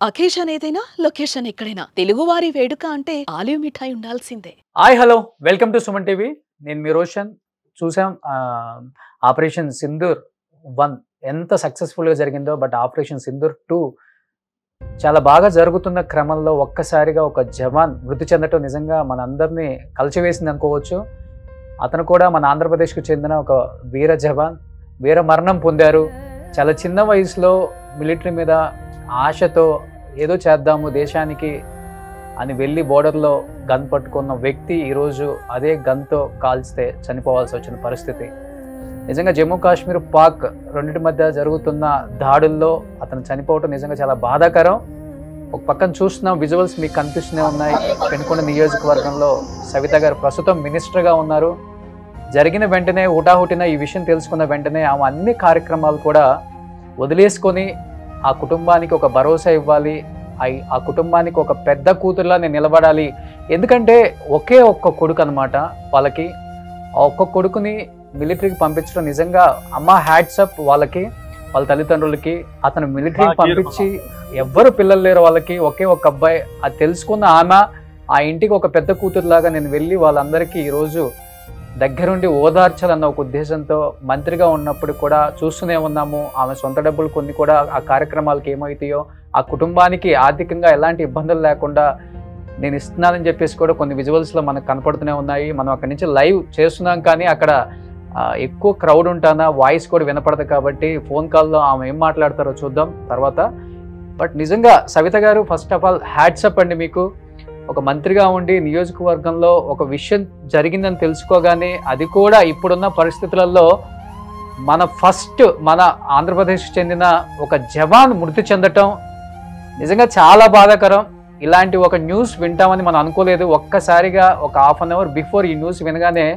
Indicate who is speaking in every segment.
Speaker 1: Occasion ఏదైనా location ఎక్కడైనా తెలుగువారి వేడుక అంటే ఆలివ్ మిఠాయి ఉండాల్సిందే.
Speaker 2: Hi hello welcome to Suman TV. నేను మీ రోషన్. చూసాం ఆపరేషన్ సింధూర్ 1 ఎంత సక్సెస్ఫుల్గా జరిగిందో. బట్ ఆపరేషన్ సింధూర్ 2 చాలా బాగా జరుగుతున్న క్రమంలో ఒక్కసారిగా ఒక జవాన్ మృతి చెందటం నిజంగా మన అందరినీ కలిచివేసింది అనుకోవచ్చు. అతను కూడా మన ఆంధ్రప్రదేశ్కు చెందిన ఒక వీర జవాన్, వీర మరణం పొందారు. చాలా చిన్న వయసులో మిలిటరీ మీద ఆశతో ఏదో చేద్దాము దేశానికి అని వెళ్ళి బోర్డర్లో గన్ పట్టుకున్న వ్యక్తి ఈరోజు అదే గన్తో కాల్చితే చనిపోవాల్సి వచ్చిన పరిస్థితి. నిజంగా జమ్మూ కాశ్మీర్ పాక్ రెండింటి మధ్య జరుగుతున్న దాడుల్లో అతను చనిపోవటం నిజంగా చాలా బాధాకరం. ఒక పక్కన చూస్తున్నాం, విజువల్స్ మీకు కనిపిస్తూనే ఉన్నాయి. పెనుకొండ నియోజకవర్గంలో సవిత గారు ప్రస్తుతం మినిస్టర్గా ఉన్నారు. జరిగిన వెంటనే హుటాహుటిన ఈ విషయం తెలుసుకున్న వెంటనే ఆమె అన్ని కార్యక్రమాలు కూడా వదిలేసుకొని ఆ కుటుంబానికి ఒక భరోసా ఇవ్వాలి, ఆ కుటుంబానికి ఒక పెద్ద కూతురులా నేను నిలబడాలి. ఎందుకంటే ఒకే ఒక్క కొడుకు అనమాట వాళ్ళకి. ఆ ఒక్క కొడుకుని మిలిటరీకి పంపించడం నిజంగా అమ్మ హ్యాట్సప్ వాళ్ళకి, వాళ్ళ తల్లిదండ్రులకి. అతను మిలిటరీకి పంపించి ఎవ్వరు పిల్లలు లేరు వాళ్ళకి, ఒకే ఒక అబ్బాయి. అది తెలుసుకున్న ఆమె ఆ ఇంటికి ఒక పెద్ద కూతురులాగా నేను వెళ్ళి వాళ్ళందరికీ ఈరోజు దగ్గరుండి ఓదార్చాలన్న ఒక ఉద్దేశంతో మంత్రిగా ఉన్నప్పుడు కూడా చూస్తూనే ఉన్నాము. ఆమె సొంత డబ్బులు కొన్ని కూడా ఆ కార్యక్రమాలకు ఏమవుతాయో, ఆ కుటుంబానికి ఆర్థికంగా ఎలాంటి ఇబ్బందులు లేకుండా నేను ఇస్తున్నానని చెప్పేసి కూడా కొన్ని విజువల్స్లో మనకు కనపడుతూనే ఉన్నాయి. మనం అక్కడి నుంచి లైవ్ చేస్తున్నాం, కానీ అక్కడ ఎక్కువ క్రౌడ్ ఉంటానా వాయిస్ కూడా వినపడదు. కాబట్టి ఫోన్ కాల్లో ఆమె ఏం మాట్లాడతారో చూద్దాం తర్వాత. బట్ నిజంగా సవిత గారు ఫస్ట్ ఆఫ్ ఆల్ హ్యాట్సప్ అండి మీకు. ఒక మంత్రిగా ఉండి నియోజకవర్గంలో ఒక విషయం జరిగిందని తెలుసుకోగానే, అది కూడా ఇప్పుడున్న పరిస్థితులలో మన ఆంధ్రప్రదేశ్ చెందిన ఒక జవాన్ మృతి చెందటం నిజంగా చాలా బాధాకరం. ఇలాంటి ఒక న్యూస్ వింటామని మనం అనుకోలేదు. ఒక్కసారిగా ఒక హాఫ్ అన్ అవర్ బిఫోర్ ఈ న్యూస్ వినగానే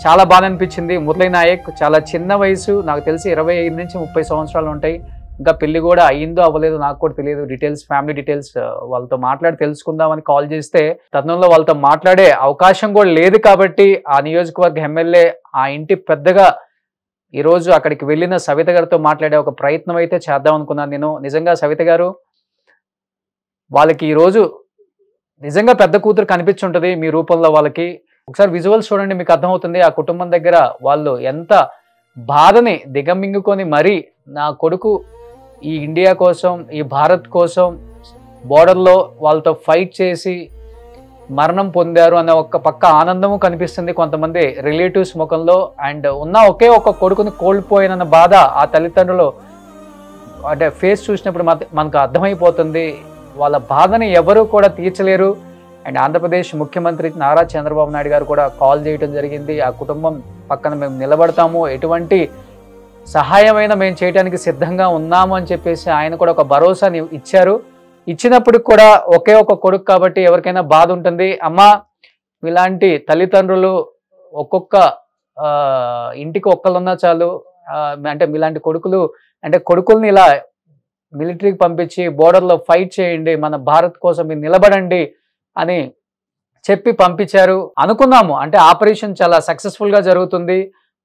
Speaker 2: చాలా బాధ అనిపించింది. మురళీ నాయక్ చాలా చిన్న వయసు, నాకు తెలిసి 25 నుంచి 30 సంవత్సరాలు ఉంటాయి. ఇంకా పెళ్లి కూడా అయ్యిందో అవ్వలేదు నాకు కూడా తెలియదు. డీటెయిల్స్, ఫ్యామిలీ డీటెయిల్స్ వాళ్ళతో మాట్లాడి తెలుసుకుందామని కాల్ చేస్తే తరుణంలో వాళ్ళతో మాట్లాడే అవకాశం కూడా లేదు. కాబట్టి ఆ నియోజకవర్గ ఎమ్మెల్యే, ఆ ఇంటి పెద్దగా ఈరోజు అక్కడికి వెళ్ళిన సవిత గారితో మాట్లాడే ఒక ప్రయత్నం అయితే చేద్దాం అనుకున్నాను నేను. నిజంగా సవిత గారు వాళ్ళకి ఈరోజు నిజంగా పెద్ద కూతురు కనిపించుంటుంది మీ రూపంలో వాళ్ళకి. ఒకసారి విజువల్స్ చూడండి, మీకు అర్థమవుతుంది ఆ కుటుంబం దగ్గర వాళ్ళు ఎంత బాధని దిగమింగుకొని మరీ నా కొడుకు ఈ ఇండియా కోసం, ఈ భారత్ కోసం బోర్డర్లో వాళ్ళతో ఫైట్ చేసి మరణం పొందారు అనే ఒక పక్క ఆనందము కనిపిస్తుంది కొంతమంది రిలేటివ్స్ ముఖంలో. అండ్ ఉన్న ఒకే ఒక్క కొడుకుని కోల్పోయిన బాధ ఆ తల్లిదండ్రులు అంటే ఫేస్ చూసినప్పుడు మనకు అర్థమైపోతుంది. వాళ్ళ బాధని ఎవరు కూడా తీర్చలేరు. అండ్ ఆంధ్రప్రదేశ్ ముఖ్యమంత్రి నారా చంద్రబాబు నాయుడు గారు కూడా కాల్ చేయడం జరిగింది. ఆ కుటుంబం పక్కన మేము నిలబడతాము, ఎటువంటి సహాయమైనా మేము చేయడానికి సిద్ధంగా ఉన్నాము అని చెప్పేసి ఆయన కూడా ఒక భరోసాని ఇచ్చారు. ఇచ్చినప్పుడు కూడా ఒకే ఒక కొడుకు కాబట్టి ఎవరికైనా బాధ ఉంటుంది. అమ్మా, ఇలాంటి తల్లిదండ్రులు ఒక్కొక్క ఇంటికి ఒక్కళ్ళున్నా చాలు. అంటే మీలాంటి కొడుకులు, అంటే కొడుకుల్ని ఇలా మిలిటరీకి పంపించి బోర్డర్లో ఫైట్ చేయండి, మన భారత్ కోసం మీరు నిలబడండి అని చెప్పి పంపించారు. అనుకున్నాము అంటే ఆపరేషన్ చాలా సక్సెస్ఫుల్గా జరుగుతుంది,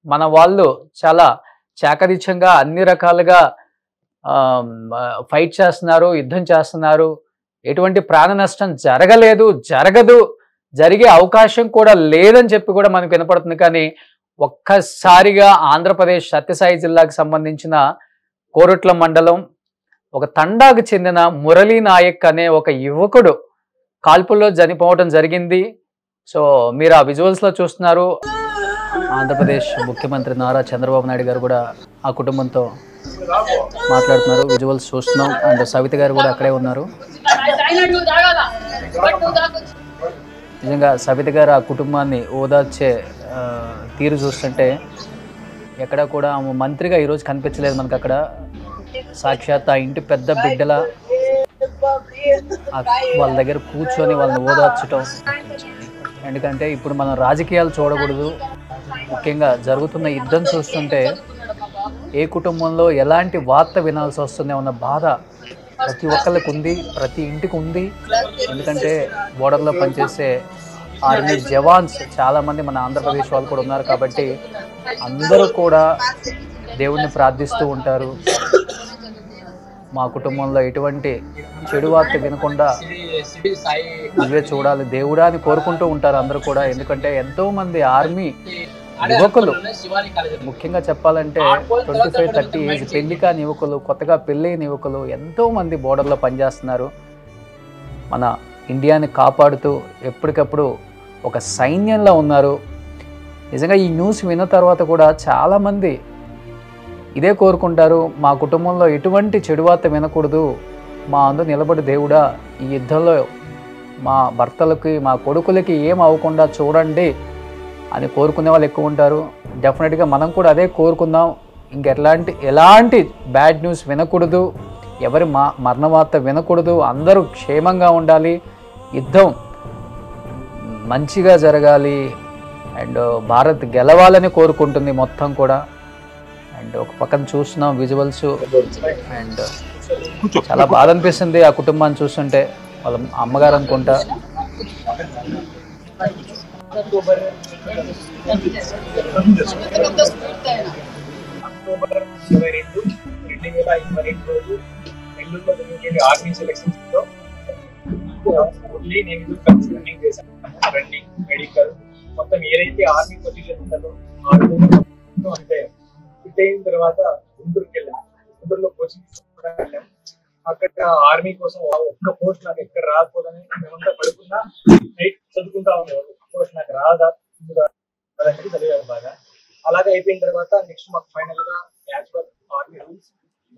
Speaker 2: మన వాళ్ళు చాలా చాకరీచ్యంగా అన్ని రకాలుగా ఫైట్ చేస్తున్నారు, యుద్ధం చేస్తున్నారు, ఎటువంటి ప్రాణ నష్టం జరగలేదు, జరగదు, జరిగే అవకాశం కూడా లేదని చెప్పి కూడా మనకు వినపడుతుంది. కానీ ఒక్కసారిగా ఆంధ్రప్రదేశ్ సత్యసాయి జిల్లాకు సంబంధించిన కోరుట్ల మండలం ఒక తండాకు చెందిన మురళీ నాయక్ అనే ఒక యువకుడు కాల్పుల్లో చనిపోవడం జరిగింది. సో మీరు ఆ విజువల్స్లో చూస్తున్నారు. ఆంధ్రప్రదేశ్ ముఖ్యమంత్రి నారా చంద్రబాబు నాయుడు గారు కూడా ఆ కుటుంబంతో మాట్లాడుతున్నారు. విజువల్స్ చూస్తున్నాం. అండ్ సవిత గారు కూడా అక్కడే ఉన్నారు. నిజంగా సవిత గారు ఆ కుటుంబాన్ని ఓదార్చే తీరు చూస్తుంటే ఎక్కడ కూడా మంత్రిగా ఈరోజు కనిపించలేదు మనకు. అక్కడ సాక్షాత్ ఆ ఇంటి పెద్ద బిడ్డల వాళ్ళ దగ్గర కూర్చొని వాళ్ళని ఓదార్చటం. ఎందుకంటే ఇప్పుడు మనం రాజకీయాలు చూడకూడదు, ముఖ్యంగా జరుగుతున్న యుద్ధం చూస్తుంటే ఏ కుటుంబంలో ఎలాంటి వార్త వినాల్సి వస్తుందో ఉన్న బాధ ప్రతి ఒక్కరికి ఉంది, ప్రతి ఇంటికి ఉంది. ఎందుకంటే బోర్డర్లో పనిచేసే ఆర్మీ జవాన్స్ చాలామంది మన ఆంధ్రప్రదేశ్ వాళ్ళు కూడా ఉన్నారు. కాబట్టి అందరూ కూడా దేవుణ్ణి ప్రార్థిస్తూ ఉంటారు. మా కుటుంబంలో ఎటువంటి చెడు వార్త వినకుండా నువ్వే చూడాలి దేవుడా అని కోరుకుంటూ ఉంటారు అందరూ కూడా. ఎందుకంటే ఎంతోమంది ఆర్మీ యువకులు, ముఖ్యంగా చెప్పాలంటే 25-30 ఏజ్ పెళ్లి కాని యువకులు, కొత్తగా పెళ్ళైన యువకులు ఎంతోమంది బోర్డర్లో పనిచేస్తున్నారు. మన ఇండియాని కాపాడుతూ ఎప్పటికప్పుడు ఒక సైన్యంలో ఉన్నారు. నిజంగా ఈ న్యూస్ విన్న తర్వాత కూడా చాలామంది ఇదే కోరుకుంటారు, మా కుటుంబంలో ఎటువంటి చెడు వార్త వినకూడదు, మా అందు నిలబడి దేవుడా ఈ యుద్ధంలో మా భర్తలకి మా కొడుకులకి ఏం అవ్వకుండా చూడండి అని కోరుకునే వాళ్ళు ఎక్కువ ఉంటారు. డెఫినెట్గా మనం కూడా అదే కోరుకుందాం. ఎలాంటి బ్యాడ్ న్యూస్ వినకూడదు, ఎవరి మరణ వార్త వినకూడదు, అందరూ క్షేమంగా ఉండాలి, యుద్ధం మంచిగా జరగాలి అండ్ భారత్ గెలవాలని కోరుకుంటుంది మొత్తం కూడా. అండ్ ఒక పక్కన చూస్తున్నాం విజువల్స్ అండ్ చాలా బాధ అనిపిస్తుంది ఆ కుటుంబాన్ని చూస్తుంటే. వాళ్ళ అమ్మగారు అనుకుంటా.
Speaker 3: అక్టోబర్ 22, 2022 రోజు నెల్లూరులో జరిగిన ఆర్మీ సెలక్షన్స్ లో ఓన్లీ నేను రన్నింగ్ చేశాను. రన్నింగ్, మెడికల్ మొత్తం ఏదైతే ఆర్మీ పొజిషన్ ఉంటుందో అంటే ఫిట్ అయిన తర్వాత గుంటూరుకి వెళ్ళాను. గుంటూరులో కోచింగ్ కూడా వెళ్ళాము. అక్కడ ఆర్మీ కోసం ఒక్క పోస్ట్ నాకు ఎక్కడ రాకపోదని మేమంతా పడుకున్నా నైట్ చదువుకుంటా ఉండేవాళ్ళు. పోస్ట్ నాకు రాదా అదంటే చదివారు బాగా. అలాగే అయిపోయిన తర్వాత నెక్స్ట్ మాకు ఫైనల్ గా actual army rules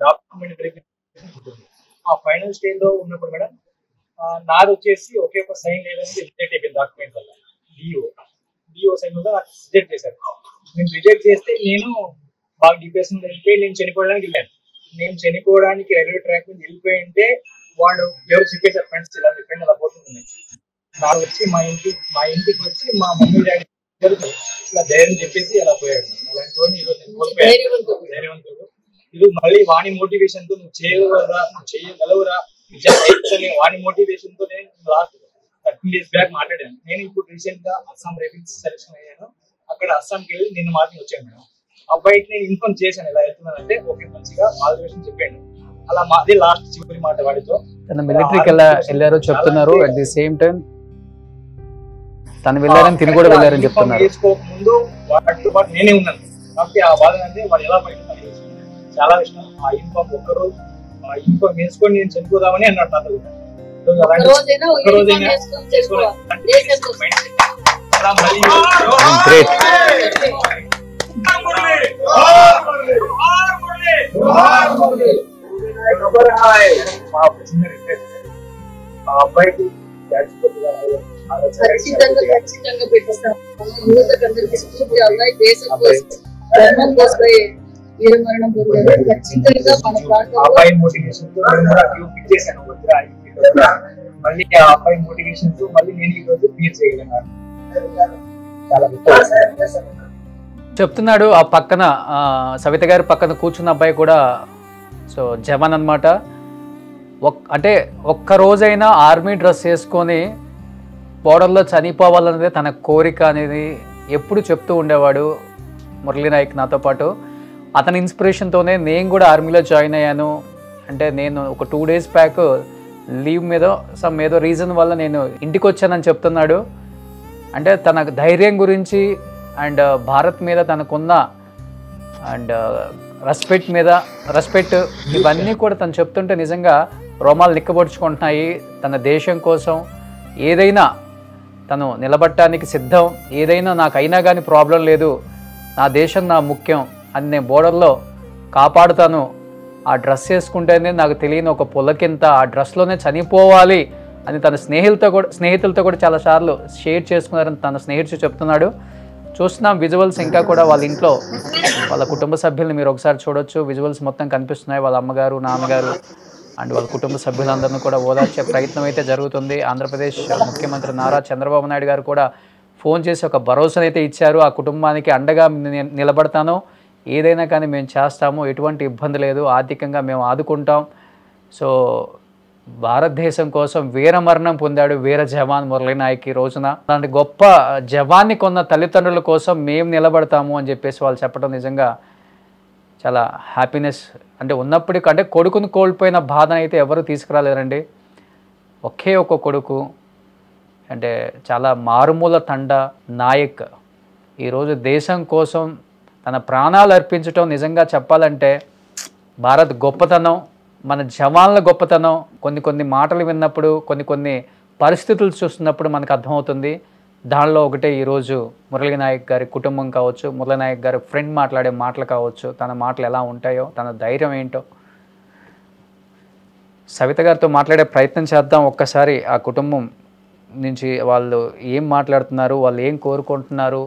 Speaker 3: document verification ఉంటుంది. ఆ ఫైనల్ స్టేజ్ లో ఉన్నప్పుడు మేడం నాది వచ్చేసి ఒకే ఒక సైన్ లేదని రిజెక్ట్ అయిపోయింది డాక్యుమెంట్ వల్ల. డిఓ సైన్ వల్ల నాకు రిజెక్ట్ చేశారు. నేను రిజెక్ట్ చేస్తే నేను బాగా డిప్రెషన్ వెళ్ళిపోయి నేను చనిపోవడానికి వెళ్ళాను. నేను చనిపోవడానికి రైల్వే ట్రాక్ మీద వెళ్ళిపోయి ఉంటే వాళ్ళు ఎవరు చెప్పేసారు, ఫ్రెండ్స్ ఇలా ఫ్రెండ్ అలా పోతుంది. నాకు వచ్చి మా ఇంటికి వచ్చి మా మమ్మీ డాడీ ఇలా ధైర్యం చెప్పేసి అలా పోయాడు. అలాంటి ఈరోజు ధైర్యవంతుడు. ఇది మళ్ళీ వాణి మోటివేషన్ తో నువ్వు చేయగలరా, నువ్వు చేయగలవురా, వాణి మోటివేషన్ తో నేను లాస్ట్ 13 days బ్యాక్ మాట్లాడాను. నేను ఇప్పుడు రీసెంట్ గా అస్సాం రైఫిల్స్ సెలెక్షన్ అయ్యాను. అక్కడ అస్సాంకి వెళ్ళి నిన్న మార్నింగ్ వచ్చాను మేడం. అబ్బాయికి నేను ఇన్ఫార్మ్ చేశాను ఇలా వెళ్తున్నానంటే ఓకే మంచిగా ఆల్వేషన్ చెప్పాను. అలా మాది లాస్ట్ చివరి మాట వాడితో.
Speaker 2: తన మిలిటరీకి వెళ్ళారో చెప్తున్నారు. అట్ ది సేమ్ టైం తను వెళ్ళారని తిని కూడా వెళ్ళారని చెప్తున్నారు.
Speaker 3: ముందు వాటితో పాటు నేనే ఉన్నాను కాబట్టి ఆ బాధ అంటే వాడు ఎలా పడుతుంది చాలా ఇష్టం. ఆ యూనిఫామ్ ఒక్కరోజు ఆ యూనిఫామ్ వేసుకొని నేను చనిపోదామని అన్నాడు తాత. అబ్బాయికి ఖచ్చితంగా పెట్టిస్తాం. దేశం కోసం ధర్మం కోసం వీరమరణం పొందారు. ఖచ్చితంగా మన ప్రాంతంలో అబ్బాయి మోటివేషన్ తో మళ్ళీ ఆ అబ్బాయి మోటివేషన్ తో మళ్ళీ నేను ఈ రోజు క్లియర్ చేయగలిగాను.
Speaker 2: చెప్తున్నాడు. ఆ పక్కన సవిత గారి పక్కన కూర్చున్న అబ్బాయి కూడా సో జవాన్ అనమాట. అంటే ఒక్క రోజైనా ఆర్మీ డ్రెస్ వేసుకొని బోర్డర్లో చనిపోవాలనేది తన కోరిక అనేది ఎప్పుడు చెప్తూ ఉండేవాడు మురళీ నాయక్ నాతో పాటు. అతని ఇన్స్పిరేషన్తోనే నేను కూడా ఆర్మీలో జాయిన్ అయ్యాను. అంటే నేను ఒక 2 days బ్యాక్ లీవ్ మీద ఏదో రీజన్ వల్ల నేను ఇంటికి వచ్చానని చెప్తున్నాడు. అంటే తన ధైర్యం గురించి అండ్ భారత్ మీద తనకున్న అండ్ రెస్పెక్ట్ ఇవన్నీ కూడా తను చెప్తుంటే నిజంగా రోమాలు నిక్కబొడుచుకుంటున్నాయి. తన దేశం కోసం ఏదైనా తను నిలబడటానికి సిద్ధం, ఏదైనా నాకైనా కానీ ప్రాబ్లం లేదు, నా దేశం నా ముఖ్యం అని నేను బోర్డర్లో కాపాడుతాను, ఆ డ్రెస్ వేసుకుంటేనే నాకు తెలియని ఒక పులకింత, ఆ డ్రెస్లోనే చనిపోవాలి అని తన స్నేహితులతో కూడా చాలాసార్లు షేర్ చేసుకున్నారని తన స్నేహితుడు చెప్తున్నాడు. చూస్తున్నాం విజువల్స్ ఇంకా కూడా వాళ్ళ ఇంట్లో వాళ్ళ కుటుంబ సభ్యుల్ని మీరు ఒకసారి చూడొచ్చు. విజువల్స్ మొత్తం కనిపిస్తున్నాయి. వాళ్ళ అమ్మగారు, నాన్నగారు అండ్ వాళ్ళ కుటుంబ సభ్యులందరినీ కూడా ఓదార్చే ప్రయత్నం అయితే జరుగుతుంది. ఆంధ్రప్రదేశ్ ముఖ్యమంత్రి నారా చంద్రబాబు నాయుడు గారు కూడా ఫోన్ చేసి ఒక భరోసానైతే ఇచ్చారు. ఆ కుటుంబానికి అండగా నిలబడతాను, ఏదైనా కానీ మేము చేస్తాము, ఎటువంటి ఇబ్బంది లేదు, ఆర్థికంగా మేము ఆదుకుంటాం. సో భారతదేశం కోసం వీరమరణం పొందాడు వీర జవాన్ మురళీ నాయక్ ఈ రోజున. అలాంటి గొప్ప జవాన్ని కొన్న తల్లిదండ్రుల కోసం మేము నిలబడతాము అని చెప్పేసి వాళ్ళు చెప్పడం నిజంగా చాలా హ్యాపీనెస్. అంటే ఉన్నప్పటికీ అంటే కొడుకుని కోల్పోయిన బాధను అయితే ఎవరు తీసుకురాలేరండి. ఒకే ఒక కొడుకు, అంటే చాలా మారుమూల తండ నాయక్ ఈరోజు దేశం కోసం తన ప్రాణాలు అర్పించడం నిజంగా చెప్పాలంటే భారత్ గొప్పతనం, మన జవాన్ల గొప్పతనం. కొన్ని మాటలు విన్నప్పుడు, కొన్ని పరిస్థితులు చూస్తున్నప్పుడు మనకు అర్థమవుతుంది. దానిలో ఒకటే ఈరోజు మురళీ నాయక్ గారి కుటుంబం కావచ్చు, మురళీ నాయక్ గారి ఫ్రెండ్ మాట్లాడే మాటలు కావచ్చు, తన మాటలు ఎలా ఉంటాయో, తన ధైర్యం ఏంటో. సవిత గారితో మాట్లాడే ప్రయత్నం చేద్దాం. ఒక్కసారి ఆ కుటుంబం నుంచి వాళ్ళు ఏం మాట్లాడుతున్నారు, వాళ్ళు ఏం కోరుకుంటున్నారు.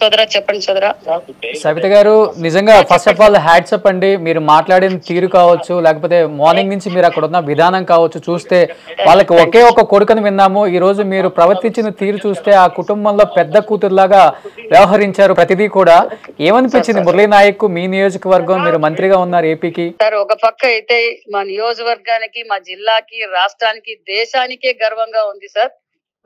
Speaker 4: సోదరా చెప్పండి సోదరా.
Speaker 2: సవిత గారు నిజంగా ఫస్ట్ ఆఫ్ ఆల్ హ్యాట్సప్ అండి. మీరు మాట్లాడిన తీరు కావచ్చు, లేకపోతే మార్నింగ్ నుంచి మీరు అక్కడ ఉన్న విధానం కావచ్చు చూస్తే వాళ్ళకి ఒకే ఒక కొడుకుని విన్నాము. ఈ రోజు మీరు ప్రవర్తించిన తీరు చూస్తే ఆ కుటుంబంలో పెద్ద కూతురులాగా వ్యవహరించారు ప్రతిదీ కూడా. ఏమనిపించింది మురళీ నాయక్, మీ నియోజకవర్గం, మీరు మంత్రిగా ఉన్నారు ఏపీకి?
Speaker 4: సార్ ఒక పక్క అయితే మా నియోజకవర్గానికి, మా జిల్లాకి, రాష్ట్రానికి, దేశానికే గర్వంగా ఉంది సార్.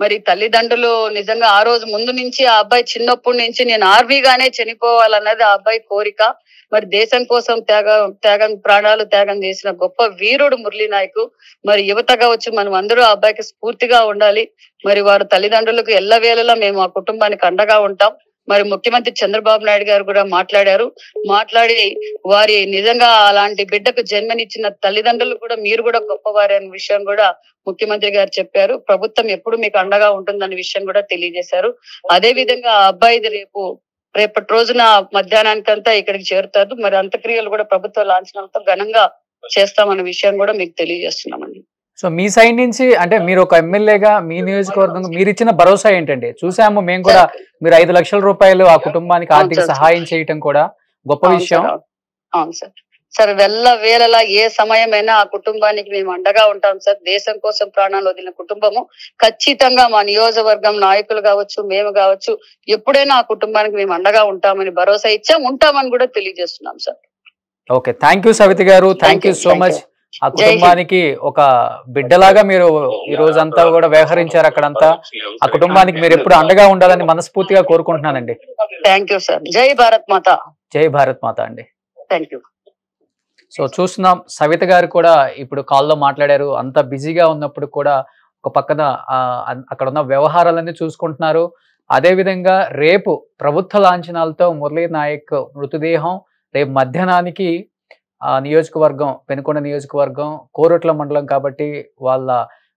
Speaker 4: మరి తల్లిదండ్రులు నిజంగా ఆ రోజు ముందు నుంచి ఆ అబ్బాయి చిన్నప్పటి నుంచి నేను ఆర్మీగానే చనిపోవాలన్నది ఆ అబ్బాయి కోరిక. మరి దేశం కోసం ప్రాణాలు త్యాగం చేసిన గొప్ప వీరుడు మురళీ నాయక్. మరి యువత కావచ్చు, మనం అందరూ ఆ అబ్బాయికి స్ఫూర్తిగా ఉండాలి. మరి వారు తల్లిదండ్రులకు ఎల్లవేళలా మేము ఆ కుటుంబానికి అండగా ఉంటాం. మరి ముఖ్యమంత్రి చంద్రబాబు నాయుడు గారు కూడా మాట్లాడి వారి నిజంగా అలాంటి బిడ్డకు జన్మనిచ్చిన తల్లిదండ్రులు కూడా మీరు కూడా గొప్పవారి అనే విషయం కూడా ముఖ్యమంత్రి గారు చెప్పారు. ప్రభుత్వం ఎప్పుడు మీకు అండగా ఉంటుందనే విషయం కూడా తెలియజేశారు. అదే విధంగా ఆ అబ్బాయిది రేపటి రోజున మధ్యాహ్నానికంతా ఇక్కడికి చేరుతారు. మరి అంత్యక్రియలు కూడా ప్రభుత్వ లాంఛనాలతో ఘనంగా చేస్తామన్న విషయం కూడా మీకు తెలియజేస్తున్నామండి.
Speaker 2: సో మీ సైడ్ నుంచి అంటే మీరు ఒక ఎమ్మెల్యేగా మీ నియోజకవర్గం మీరు ఇచ్చిన భరోసా ఏంటండి? చూసాము మేము కూడా, మీరు 5 లక్షల రూపాయలు ఆ కుటుంబానికి ఆర్థిక సహాయం చేయటం కూడా గొప్ప విషయం.
Speaker 4: అవును సార్. సార్ వేళలా ఏ సమయమైనా ఆ కుటుంబానికి మేము అండగా ఉంటాం సార్. దేశం కోసం ప్రాణాలు వదిలిన కుటుంబము. ఖచ్చితంగా మా నియోజకవర్గం నాయకులు కావచ్చు, మేము కావచ్చు, ఎప్పుడైనా ఆ కుటుంబానికి మేము అండగా ఉంటామని భరోసా ఉంటామని కూడా తెలియజేస్తున్నాం sir.
Speaker 2: Okay, thank you Savitha గారు, థ్యాంక్ యూ సో మచ్. ఆ కుటుంబానికి ఒక బిడ్డలాగా మీరు ఈ రోజంతా కూడా వ్యవహరించారు అక్కడంతా. ఆ కుటుంబానికి మీరు ఎప్పుడు అండగా ఉండాలని మనస్ఫూర్తిగా కోరుకుంటున్నానండి.
Speaker 4: Thank you sir. జై భారత్ మాత.
Speaker 2: జై భారత్ మాత అండి.
Speaker 4: Thank you.
Speaker 2: సో చూస్తున్నాం సవిత గారు కూడా ఇప్పుడు కాల్లో మాట్లాడారు. అంత బిజీగా ఉన్నప్పుడు కూడా ఒక పక్కన అక్కడ ఉన్న వ్యవహారాలన్నీ చూసుకుంటున్నారు. అదేవిధంగా రేపు ప్రభుత్వ లాంఛనాలతో మురళీ నాయక్ మృతదేహం రేపు మధ్యాహ్నానికి నియోజకవర్గం, పెనుకొండ నియోజకవర్గం కోరుట్ల మండలం కాబట్టి వాళ్ళ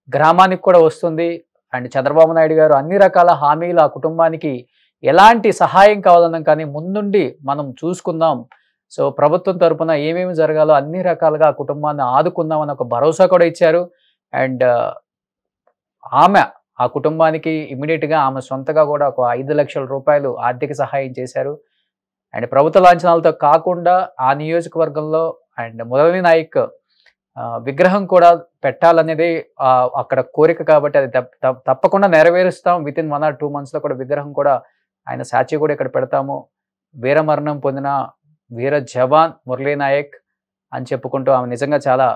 Speaker 2: గ్రామానికి కూడా వస్తుంది. అండ్ చంద్రబాబు నాయుడు గారు అన్ని రకాల హామీలు ఆ కుటుంబానికి ఎలాంటి సహాయం కావాలన్నా కానీ ముందుండి మనం చూసుకుందాం. సో ప్రభుత్వం తరపున ఏమేమి జరగాలో అన్ని రకాలుగా ఆ కుటుంబాన్ని ఆదుకుందామని ఒక భరోసా కూడా ఇచ్చారు. అండ్ ఆమె ఆ కుటుంబానికి ఇమీడియట్గా ఆమె సొంతగా కూడా ఒక 5 లక్షల రూపాయలు ఆర్థిక సహాయం చేశారు. అండ్ ప్రభుత్వ లాంఛనాలతో కాకుండా ఆ నియోజకవర్గంలో అండ్ మురళీ నాయక్ విగ్రహం కూడా పెట్టాలనేది అక్కడ కోరిక కాబట్టి అది తప్పకుండా నెరవేరుస్తాం. విత్ ఇన్ 1 or 2 months కూడా విగ్రహం కూడా ఆయన సాక్షి కూడా ఇక్కడ పెడతాము. వీరమరణం పొందిన వీర జవాన్ మురళీ నాయక్ అని చెప్పుకుంటూ ఆమె నిజంగా చాలా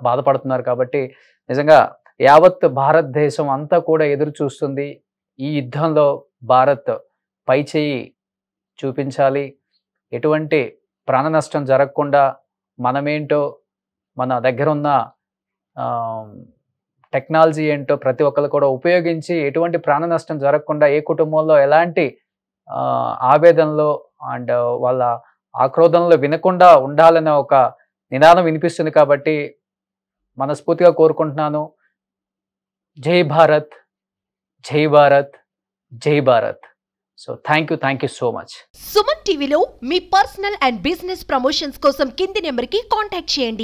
Speaker 2: బాధపడుతున్నారు. కాబట్టి నిజంగా యావత్ భారతదేశం అంతా కూడా ఎదురు చూస్తుంది. ఈ యుద్ధంలో భారత్ పై చేయి చూపించాలి. ఎటువంటి ప్రాణ నష్టం జరగకుండా మనమేంటో, మన దగ్గర ఉన్న టెక్నాలజీ ఏంటో ప్రతి ఒక్కరు కూడా ఉపయోగించి ఎటువంటి ప్రాణ నష్టం జరగకుండా, ఏ కుటుంబంలో ఎలాంటి ఆవేదనలో అండ్ వాళ్ళ ఆక్రోధనలో వినకుండా ఉండాలనే ఒక నినాదం వినిపిస్తుంది. కాబట్టి మనస్ఫూర్తిగా కోరుకుంటున్నాను, జై భారత్, జై భారత్, జై Bharat. So thank you so much.
Speaker 5: Suman టీవీలో మీ పర్సనల్ అండ్ బిజినెస్ ప్రమోషన్స్ కోసం కింది నెంబర్కి కాంటాక్ట్ చేయండి.